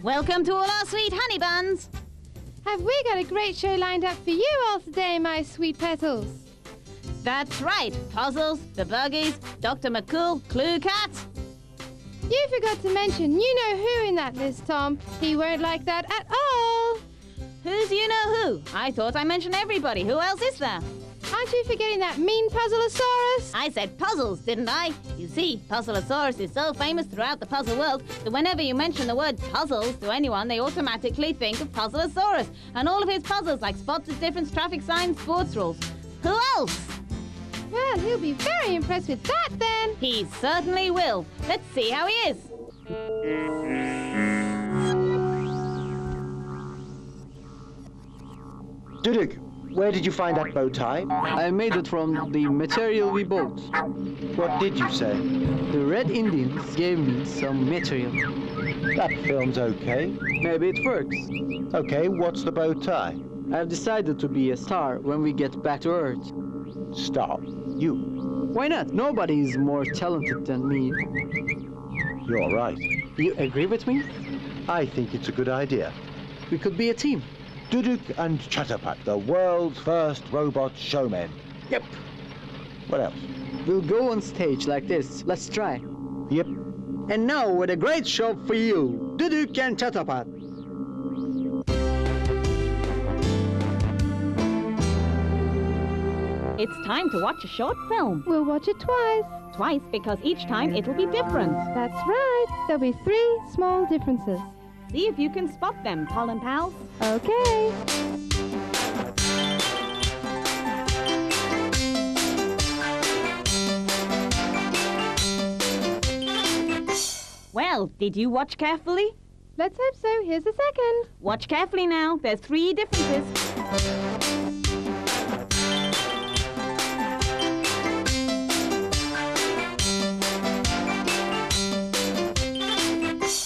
Welcome to all our sweet honey buns. Have we got a great show lined up for you all today, my sweet petals? That's right. Puzzles, the Buggies, Dr. McCOOL, CLUECAT. You forgot to mention you know who in that list, Tom. He won't like that at all. Who's you know who? I thought I mentioned everybody. Who else is there? Aren't you forgetting that mean PUZZLEA-SAURUS? I said puzzles, didn't I? You see, PUZZLEA-SAURUS is so famous throughout the puzzle world that whenever you mention the word puzzles to anyone, they automatically think of PUZZLEA-SAURUS and all of his puzzles like spots of difference, traffic signs, sports rules. Who else? Well, he'll be very impressed with that then. He certainly will. Let's see how he is. Duduk, where did you find that bow tie? I made it from the material we bought. What did you say? The Red Indians gave me some material. That film's okay. Maybe it works. Okay, what's the bow tie? I've decided to be a star when we get back to Earth. Star? You? Why not? Nobody is more talented than me. You're right. You agree with me? I think it's a good idea. We could be a team. Duduk and Chatterpat, the world's first robot showmen. Yep. What else? We'll go on stage like this. Let's try. Yep. And now with a great show for you, Duduk and Chatterpat. It's time to watch a short film. We'll watch it twice. Twice because each time it'll be different. That's right. There'll be 3 small differences. See if you can spot them, pollen pals. Okay. Well, did you watch carefully? Let's hope so. Here's the second. Watch carefully now. There's 3 differences.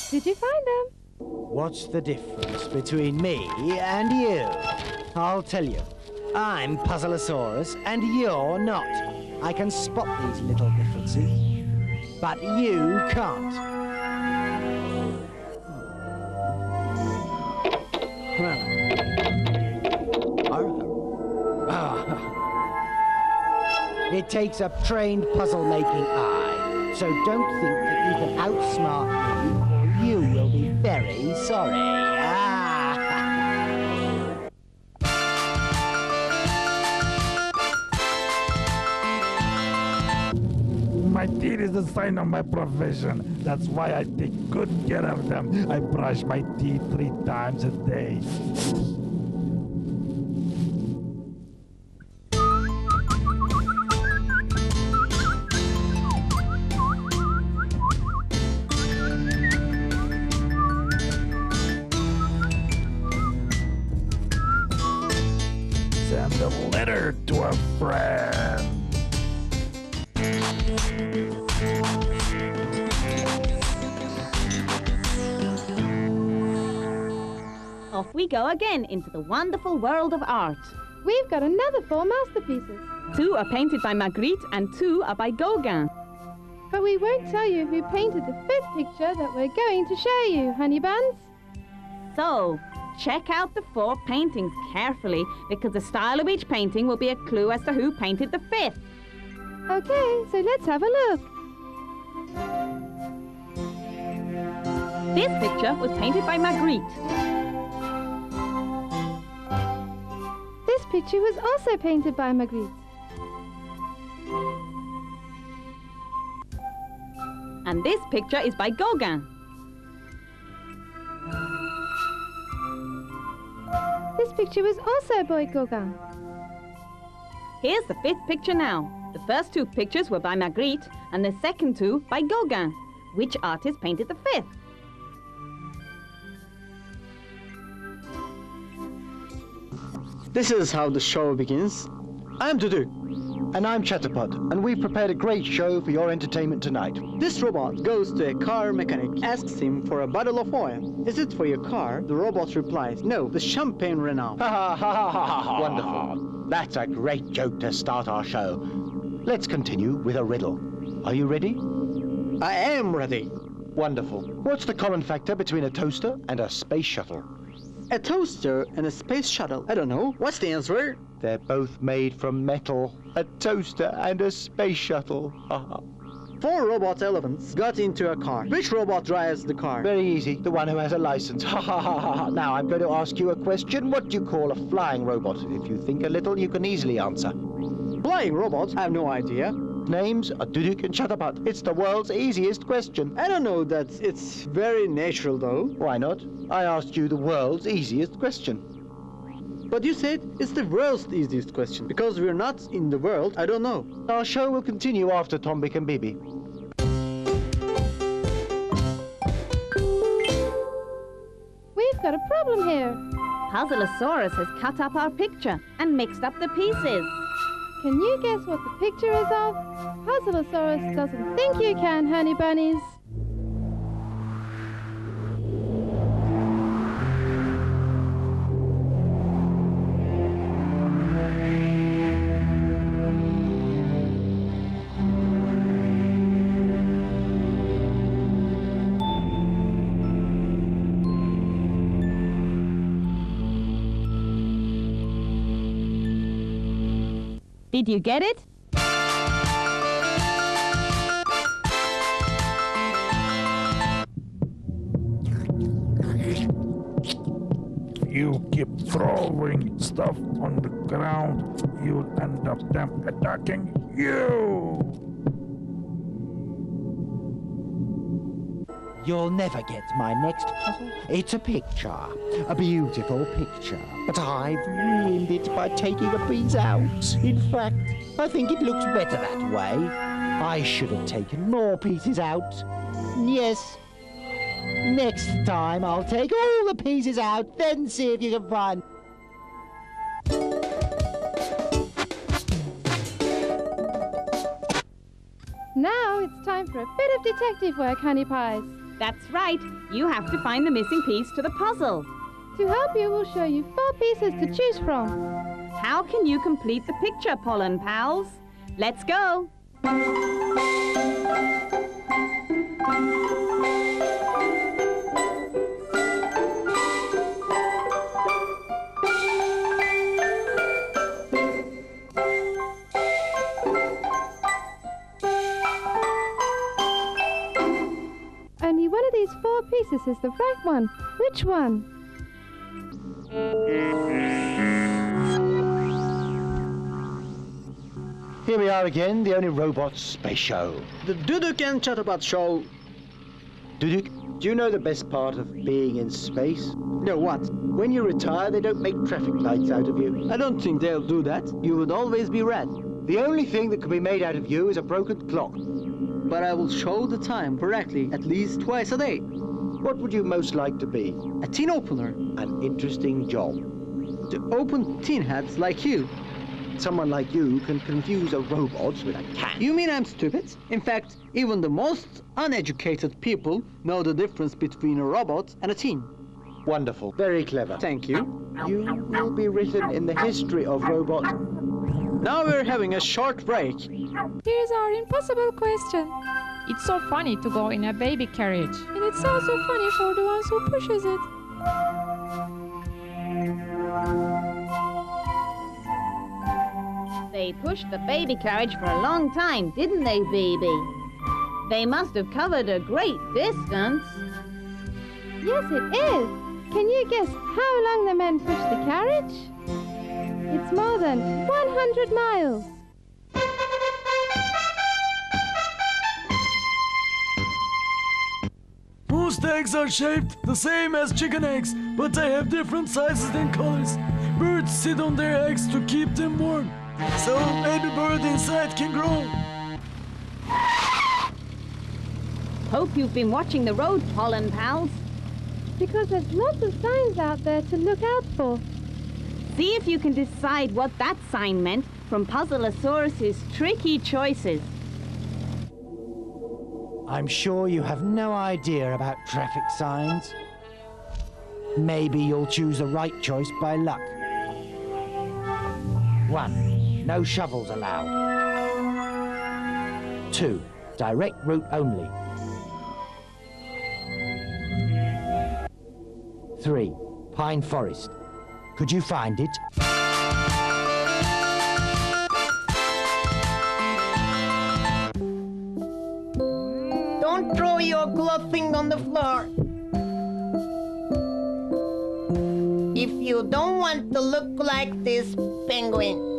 Did you find them? What's the difference between me and you? I'll tell you. I'm PUZZLEA-SAURUS and you're not. I can spot these little differences, but you can't. It takes a trained puzzle-making eye, so don't think that you can outsmart me or you will be very sorry. My teeth is a sign of my profession. That's why I take good care of them. I brush my teeth 3 times a day. Send a letter to a friend. Off we go again into the wonderful world of art. We've got another 4 masterpieces. 2 are painted by Magritte and 2 are by Gauguin. But we won't tell you who painted the 5th picture that we're going to show you, honey buns. So, check out the 4 paintings carefully because the style of each painting will be a clue as to who painted the 5th. Okay, so let's have a look. This picture was painted by Magritte. This picture was also painted by Magritte. And this picture is by Gauguin. This picture was also by Gauguin. Here's the 5th picture now. The first two pictures were by Magritte and the second two by Gauguin. Which artist painted the fifth? This is how the show begins. I'm Duduk. And I'm Chatterpot, and we've prepared a great show for your entertainment tonight. This robot goes to a car mechanic, asks him for a bottle of oil. Is it for your car? The robot replies, no, the champagne ran out. Ha ha ha ha ha! Wonderful. That's a great joke to start our show. Let's continue with a riddle. Are you ready? I am ready. Wonderful. What's the common factor between a toaster and a space shuttle? A toaster and a space shuttle. I don't know. What's the answer? They're both made from metal. A toaster and a space shuttle. Four robot elephants got into a car. Which robot drives the car? Very easy. The one who has a license. Ha ha ha ha. Now I'm going to ask you a question. What do you call a flying robot? If you think a little, you can easily answer. Flying robot? I have no idea. Names are Duduk and Chatterpot. It's the world's easiest question. I don't know that it's very natural though. Why not? I asked you the world's easiest question. But you said it's the world's easiest question. Because we're not in the world, I don't know. Our show will continue after Tombik and B.B. We've got a problem here. PUZZLEA-SAURUS has cut up our picture and mixed up the pieces. Can you guess what the picture is of? PUZZLEA-SAURUS doesn't think you can, honey bunnies. Did you get it? You keep throwing stuff on the ground, you'll end up them attacking you. You'll never get my next puzzle. It's a picture, a beautiful picture. But I've ruined it by taking a piece out. In fact, I think it looks better that way. I should have taken more pieces out. Yes. Next time I'll take all the pieces out, then see if you can find... Now it's time for a bit of detective work, honey pies. That's right. You have to find the missing piece to the puzzle. To help you, we'll show you 4 pieces to choose from. How can you complete the picture, pollen pals? Let's go. Only one of these 4 pieces is the right one. Which one? Here we are again, the only robot space show. The Duduk and Chatterpot show. Duduk, do you know the best part of being in space? No, what? When you retire, they don't make traffic lights out of you. I don't think they'll do that. You would always be red. The only thing that can be made out of you is a broken clock. But I will show the time correctly at least twice a day. What would you most like to be? A tin opener. An interesting job. To open tin hats like you. Someone like you can confuse a robot with a cat. You mean I'm stupid? In fact, even the most uneducated people know the difference between a robot and a tin. Wonderful. Very clever. Thank you. You will be written in the history of robots. Now we're having a short break. Here's our impossible question. It's so funny to go in a baby carriage. And it's also funny for the ones who pushes it. They pushed the baby carriage for a long time, didn't they, B.B? They must have covered a great distance. Yes, it is. Can you guess how long the men pushed the carriage? It's more than 100 miles. Most eggs are shaped the same as chicken eggs, but they have different sizes and colors. Birds sit on their eggs to keep them warm. so baby bird inside can grow. Hope you've been watching the road, pollen pals. Because there's lots of signs out there to look out for. See if you can decide what that sign meant from PUZZLEA-SAURUS's tricky choices. I'm sure you have no idea about traffic signs. Maybe you'll choose the right choice by luck. 1. No shovels allowed. 2. Direct route only. 3. Pine forest. Could you find it? Don't throw your clothing on the floor. If you don't want to look like this penguin.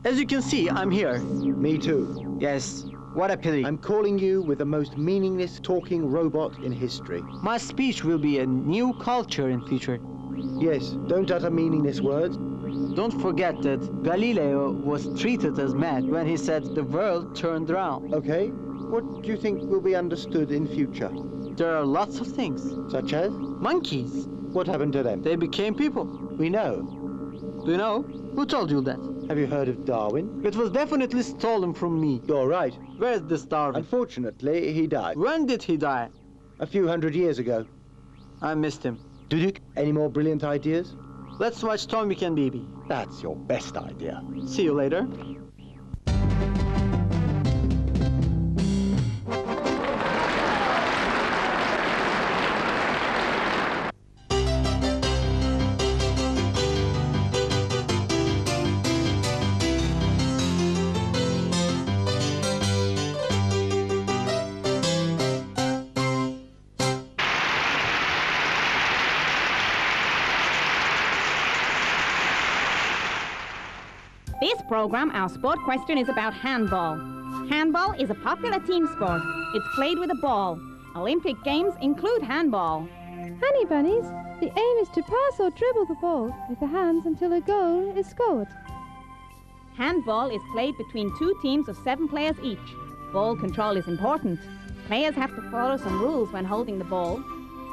As you can see, I'm here. Me too. Yes, what a pity. I'm calling you with the most meaningless talking robot in history. My speech will be a new culture in future. Yes, don't utter meaningless words. Don't forget that Galileo was treated as mad when he said the world turned round. Okay, what do you think will be understood in future? There are lots of things. Such as? Monkeys. What happened to them? They became people. We know. Do you know? Who told you that? Have you heard of Darwin? It was definitely stolen from me. You're right. Where's this Darwin? Unfortunately, he died. When did he die? A few hundred years ago. I missed him. Duduk, any more brilliant ideas? Let's watch Tombik and B.B. That's your best idea. See you later. This program, our sport question, is about handball. Handball is a popular team sport. It's played with a ball. Olympic Games include handball. Honey bunnies, the aim is to pass or dribble the ball with the hands until a goal is scored. Handball is played between 2 teams of 7 players each. Ball control is important. Players have to follow some rules when holding the ball.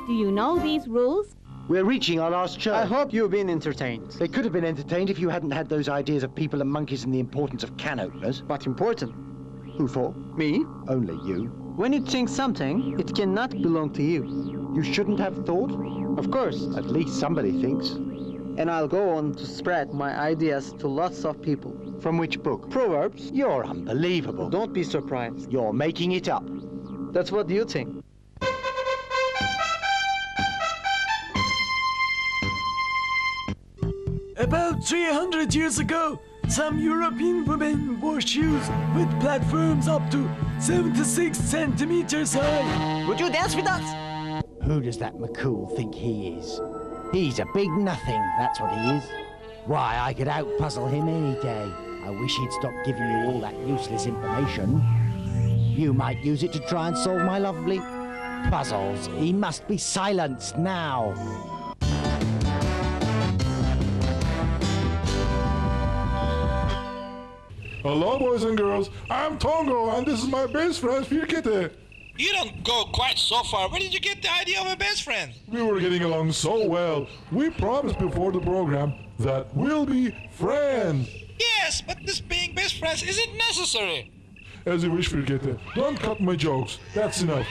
Do you know these rules? We're reaching our last show. I hope you've been entertained. They could have been entertained if you hadn't had those ideas of people and monkeys and the importance of can openers. But important. Who for? Me? Only you. When you think something, it cannot belong to you. You shouldn't have thought? Of course. At least somebody thinks. And I'll go on to spread my ideas to lots of people. From which book? Proverbs. You're unbelievable. Don't be surprised. You're making it up. That's what you think. About 300 years ago, some European women wore shoes with platforms up to 76 centimeters high. Would you dance with us? Who does that McCOOL think he is? He's a big nothing, that's what he is. Why, I could out-puzzle him any day. I wish he'd stop giving you all that useless information. You might use it to try and solve my lovely puzzles. He must be silenced now. Hello, boys and girls. I'm Tongo, and this is my best friend, FIRKETE. You don't go quite so far. Where did you get the idea of a best friend? We were getting along so well. We promised before the program that we'll be friends. Yes, but this being best friends isn't necessary. As you wish, FIRKETE. Don't cut my jokes. That's enough.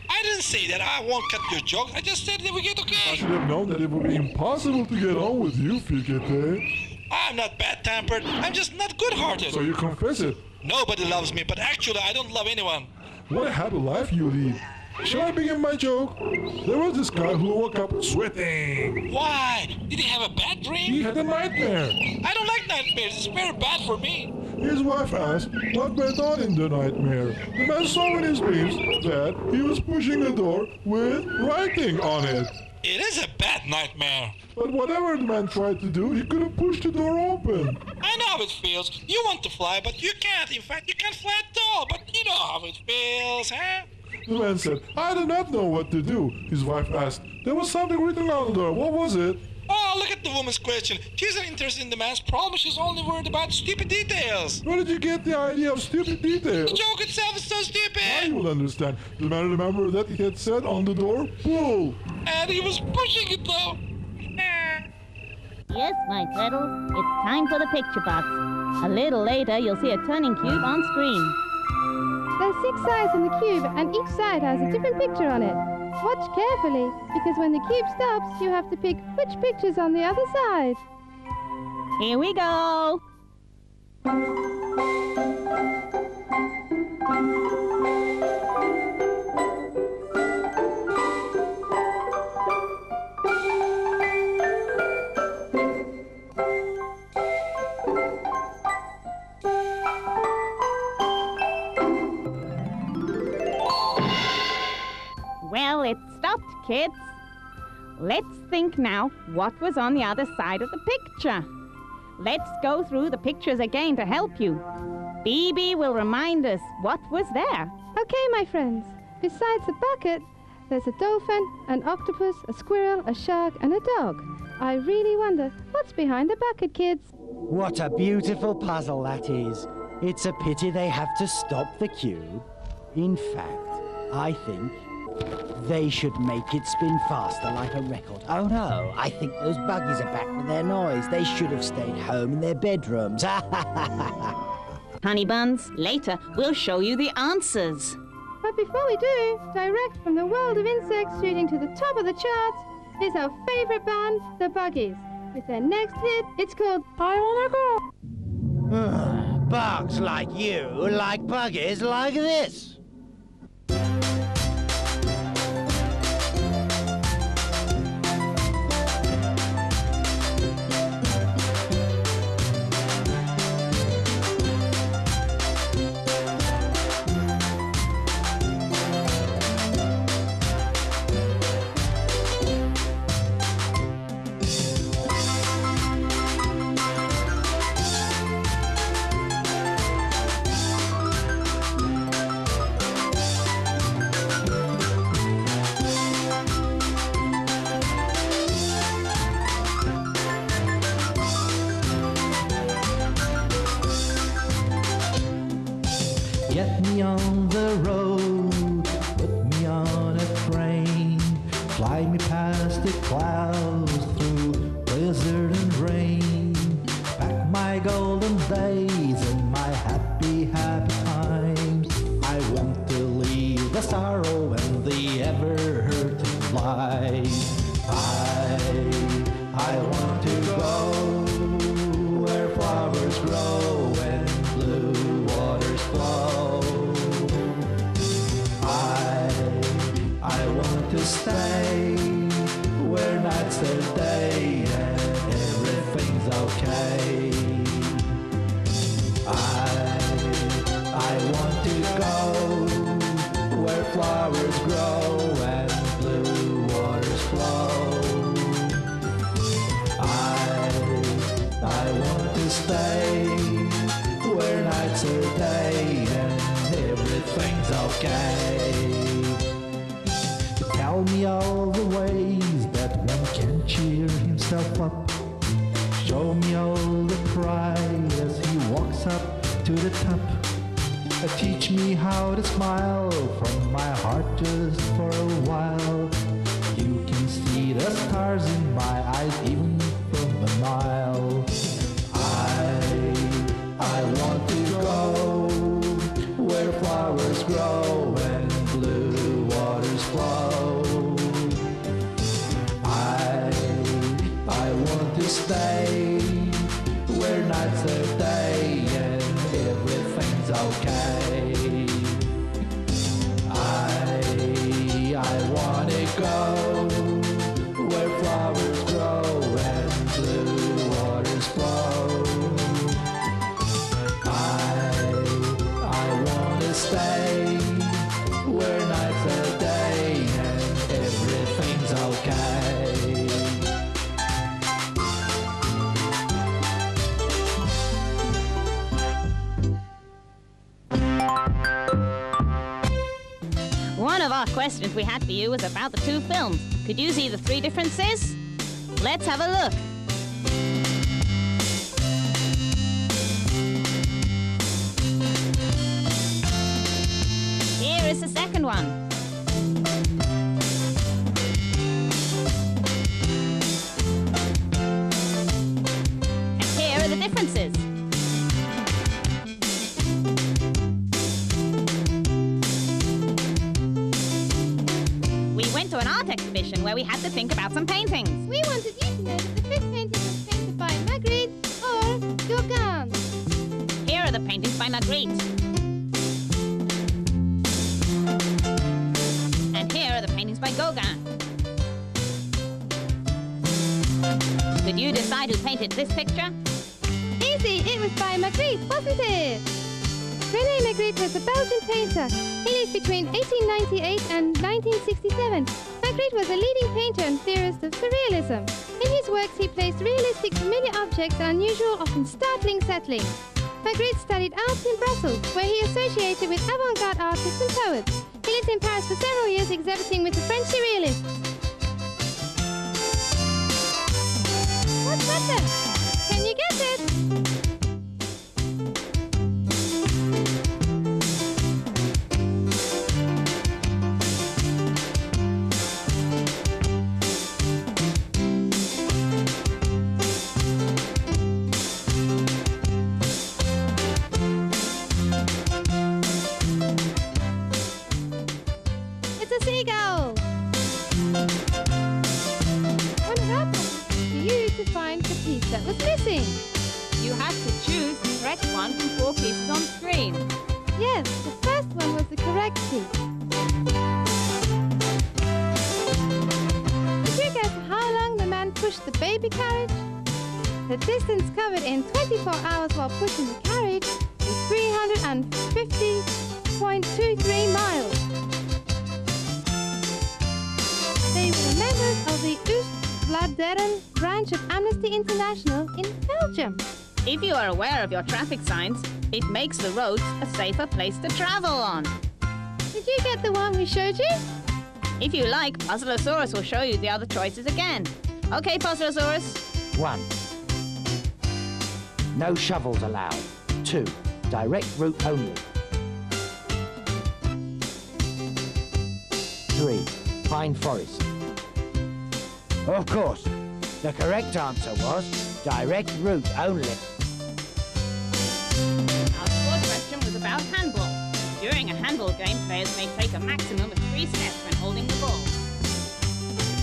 I didn't say that I won't cut your jokes. I just said that we get I okay. should have known that it would be impossible to get on with you, FIRKETE. I'm not bad-tempered. I'm just not good-hearted. So you confess it. Nobody loves me, but actually I don't love anyone. What a happy life you lead. Shall I begin my joke? There was this guy who woke up sweating. Why? Did he have a bad dream? He had a nightmare. I don't like nightmares. It's very bad for me. His wife asked what went on in the nightmare. The man saw in his dreams that he was pushing a door with writing on it. It is a bad nightmare. But whatever the man tried to do, he couldn't push the door open. I know how it feels. You want to fly, but you can't. In fact, you can't fly at all. But you know how it feels, huh? The man said, I do not know what to do. His wife asked, there was something written on the door. What was it? Oh, look at the woman's question. She isn't interested in the man's problem. She's only worried about stupid details. Where did you get the idea of stupid details? The joke itself is so stupid. I will understand. The man remembered that he had said on the door, pull. And he was pushing it though. Yes, my turtles, it's time for the picture box. A little later, you'll see a turning cube on screen. There's 6 sides in the cube, and each side has a different picture on it. Watch carefully, because when the cube stops, you have to pick which picture's on the other side. Here we go. Well, it stopped, kids. Let's think now what was on the other side of the picture. Let's go through the pictures again to help you. BB will remind us what was there. Okay, my friends. Besides the bucket, there's a dolphin, an octopus, a squirrel, a shark, and a dog. I really wonder what's behind the bucket, kids. What a beautiful puzzle that is. It's a pity they have to stop the cube. In fact, I think they should make it spin faster like a record. Oh no, I think those buggies are back with their noise. They should have stayed home in their bedrooms. Honey buns, later we'll show you the answers. But before we do, direct from the world of insects shooting to the top of the charts is our favorite band, the Buggies. With their next hit, it's called I Wanna Go. Bugs like you like buggies like this. Get me on the road, put me on a train, fly me past the clouds through blizzard and rain. Back my golden days and my happy, happy times. I want to leave the sorrow and the ever-hurting life. I want to go where flowers grow and blue waters flow. I want to stay where nights are day and everything's okay. I want to go where flowers grow and blue waters flow. I want to stay where nights are day and everything's okay. Tell me all the ways that one can cheer himself up. Show me all the pride as he walks up to the top. Teach me how to smile from my heart just for a while. You can see the stars in my eyes even from a mile. I want to go where flowers grow and blue waters flow. I want to stay where nights are day and everything's okay. I want to go where flowers grow and blue waters flow. I want to stay where nights are day and everything's okay. our questions we had for you was about the two films. Could you see the three differences? Let's have a look. Here is the second one. And here are the differences. We went to an art exhibition where we had to think about some paintings. We wanted you to know that the fifth painting was painted by Magritte or Gauguin. Here are the paintings by Magritte. And here are the paintings by Gauguin. Could you decide who painted this picture? Easy, it was by Magritte, wasn't it? René Magritte was a Belgian painter. He lived between 1898 and 1967. Magritte was a leading painter and theorist of surrealism. In his works, he placed realistic, familiar objects and unusual, often startling settings. Magritte studied art in Brussels, where he associated with avant-garde artists and poets. He lived in Paris for several years, exhibiting with the French surrealists. What's that then? Can you guess it? It's a seagull. What happened for you to find the piece that was missing? You had to choose the correct one from 4 pieces on screen. Yes, the first one was the correct piece. Did you guess how long the man pushed the baby carriage? The distance covered in 24 hours while pushing the carriage is 350.23 miles. They were members of the Oostblad-Deren branch of Amnesty International in Belgium. If you are aware of your traffic signs, it makes the roads a safer place to travel on. Did you get the one we showed you? If you like, PUZZLEA-SAURUS will show you the other choices again. Okay, PUZZLEA-SAURUS. 1. No shovels allowed. 2. Direct route only. 3. Pine forest. Of course, the correct answer was direct route only. Our fourth question was about handball. During a handball game, players may take a maximum of 3 steps when holding the ball.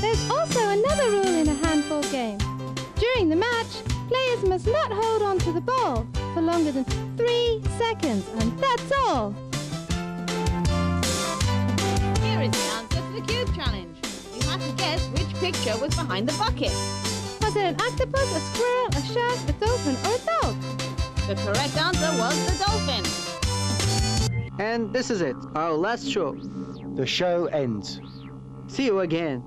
There's also another rule in a handball game. During the match, players must not hold on to the ball for longer than 3 seconds, and that's all. Here is the answer to the cube challenge. You have to guess which picture was behind the bucket. Was it an octopus, a squirrel, a shark, a dolphin, or a dog? The correct answer was the dolphin. And this is it, our last show. The show ends. See you again.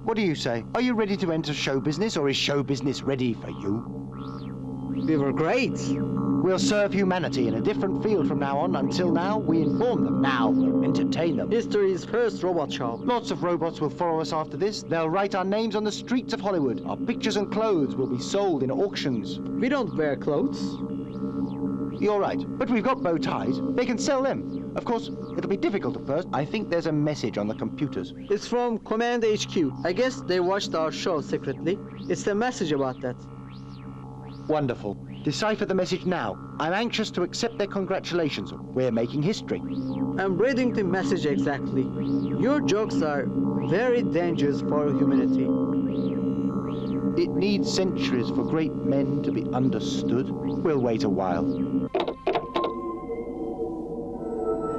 What do you say? Are you ready to enter show business, or is show business ready for you? We were great. We'll serve humanity in a different field from now on. Until now, we inform them. Now, we'll entertain them. History's first robot show. Lots of robots will follow us after this. They'll write our names on the streets of Hollywood. Our pictures and clothes will be sold in auctions. We don't wear clothes. You're right, but we've got bow ties. They can sell them. Of course, it'll be difficult at first. I think there's a message on the computers. It's from Command HQ. I guess they watched our show secretly. It's a message about that. Wonderful. Decipher the message now. I'm anxious to accept their congratulations. We're making history. I'm reading the message exactly. Your jokes are very dangerous for humanity. It needs centuries for great men to be understood. We'll wait a while.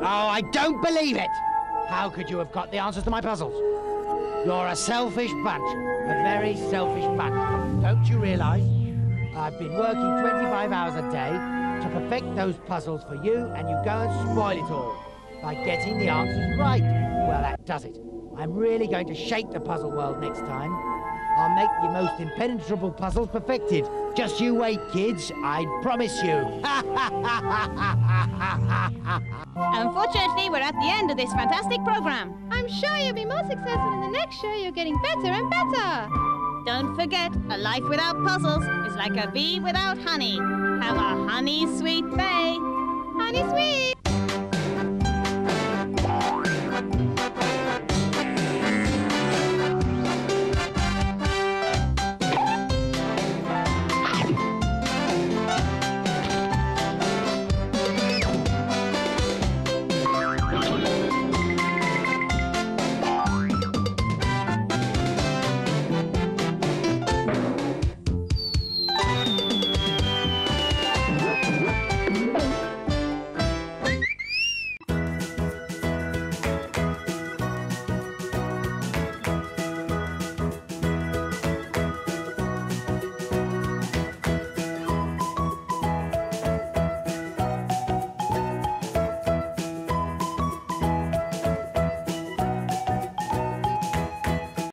Oh, I don't believe it! How could you have got the answers to my puzzles? You're a selfish bunch. A very selfish bunch. Don't you realize? I've been working 25 hours a day to perfect those puzzles for you, and you go and spoil it all by getting the answers right. Well, that does it. I'm really going to shake the puzzle world next time. I'll make your most impenetrable puzzles perfected. Just you wait, kids. I promise you. Unfortunately, we're at the end of this fantastic program. I'm sure you'll be more successful in the next show. You're getting better and better. Don't forget, a life without puzzles is like a bee without honey. Have a honey sweet bay. Honey sweet.